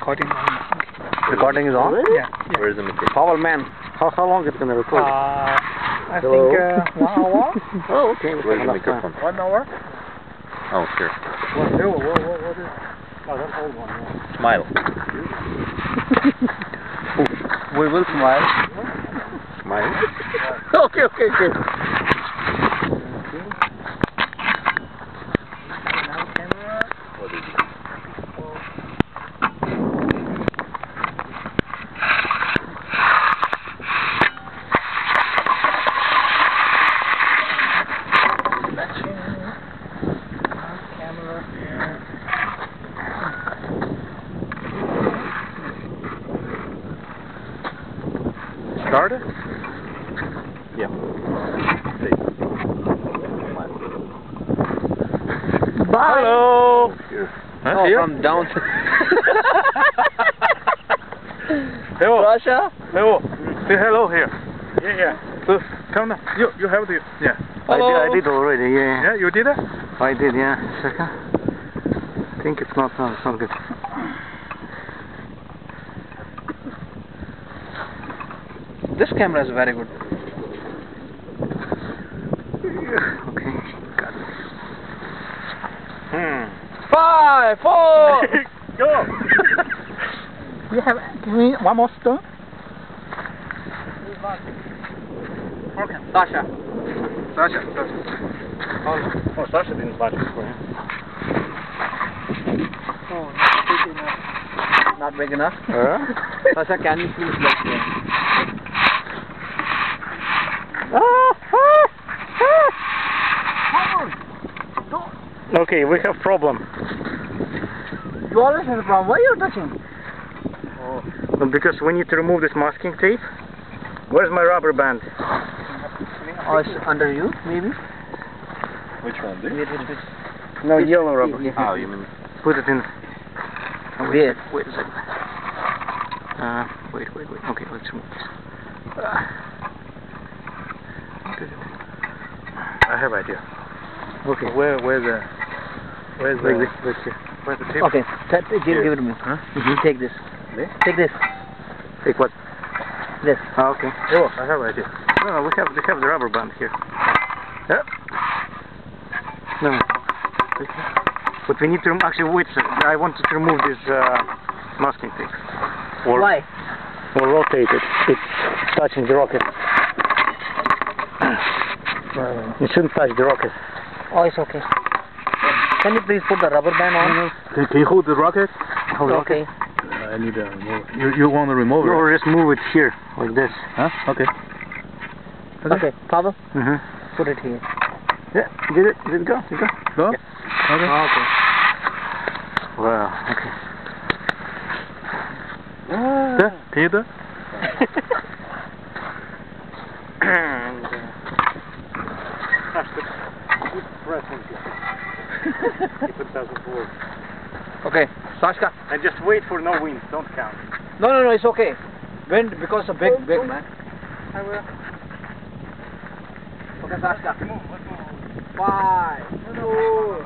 recording on. Recording is on? Yeah. Where's the material? Powell man, how long is it going to record? I Hello? think 1 hour. Oh, okay. Where's the microphone? 1 hour. Oh, sure. What is? Oh, that's old one. Yeah. Smile. We will smile. Smile. Okay. What is it? Started? Yeah. Bye. Hello. Huh? Oh, Here? from down. Hello. Russia? Hello. Say hello here. Yeah. So come now. You have to. Yeah. Hello. I did already. Yeah. Yeah, you did it. I did. Yeah. Second. I think it's not good. This camera is very good. Okay. Got it. 5, 4. Go. Give me one more stone. Okay. Sasha. Oh, Sasha didn't watch it for him. Oh, not big enough. Sasha, can you please let me? Okay, we have problem. You always have a problem. Why are you touching? Well, because we need to remove this masking tape. Where's my rubber band? Oh, it's under you, maybe? Which one? This? No, yellow rubber. Oh, you mean... Put it in. Wait a second. Wait. Okay, let's remove this. I have idea. Okay. Where's the tape? Okay, give it to me. Huh? Take this. This? Take this. Take what? This. Oh, okay. Oh, I have idea. No, we have the rubber band here. Yeah. No. But we need to actually wait. I wanted to remove this masking tape. Why? Or rotate it. It's touching the rocket. It shouldn't touch the rocket. Oh, it's okay. Can you please put the rubber band on? Can you hold the rocket? Okay. I need a remover. You want to remove it? Or just move it here, like this. Huh? Okay. Okay, Pavel? Mm-hmm. Put it here. Yeah, did it go? Did it go? Go? Yeah. Okay. Oh, okay. Wow, okay. Can you do it? If it doesn't work. Okay, Sashka. And just wait for no wind, don't count. No, it's okay. Wind, because of big man. I will. Okay, Sashka. Let's move. 5, 4.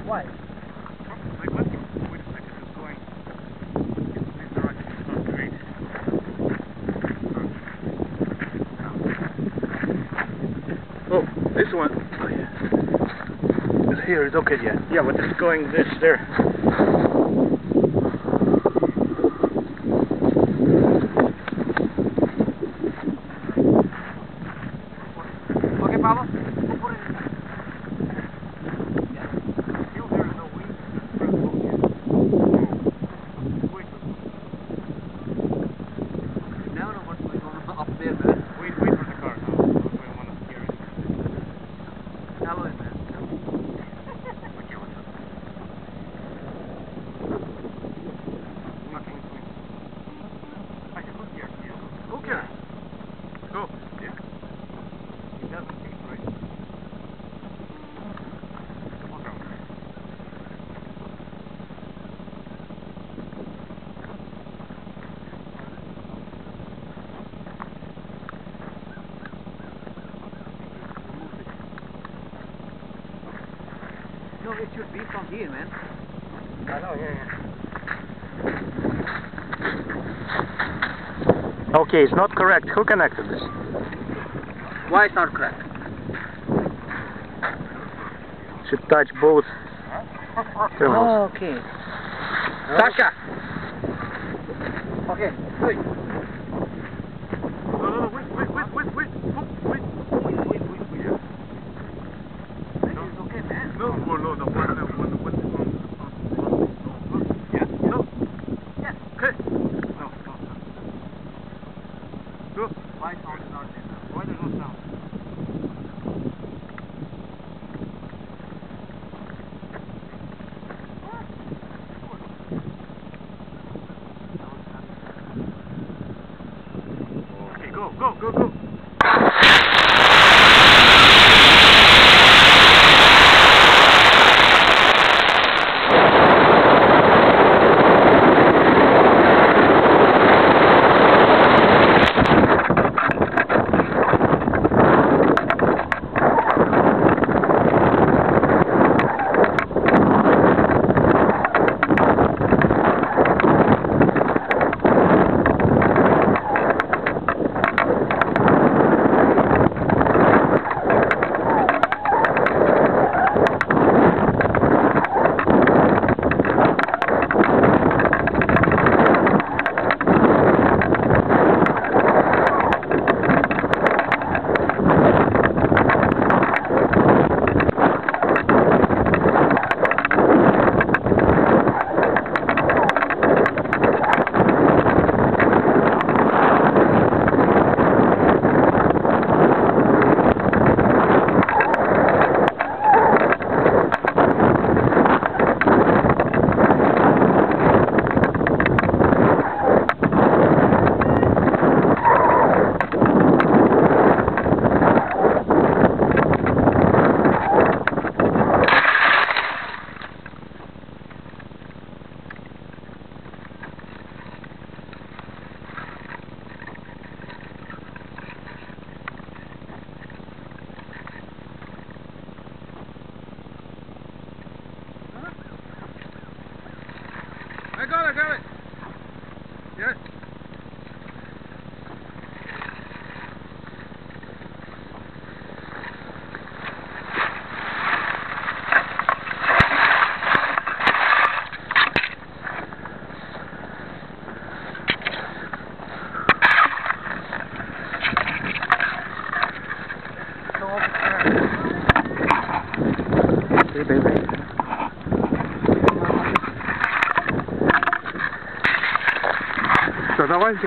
Why? Wait a second, it's going. This direction is not great. Oh, this one. Oh, yeah. It's here, it's okay, yeah. Yeah, but it's going this there. Okay, Pavel? Up there, man. Wait for the car. No, we don't want to scare it. Hello, man. Okay, what's up? Nothing's going. I can look here. Yeah. Okay. Go. Yeah. It doesn't taste right. Okay. No, it should be from here, man. I know, yeah. Okay, it's not correct. Who connected this? Why it's not correct? Should touch both terminals. Oh, okay. Sasha! Okay, wait. No, wait. It's okay, man. No, the one. Yeah? No. Yes. Okay. No. Go. Why sound is not there? Why there's no sound? Okay, go. I got it. Yes. Hey, baby. Что, давайте.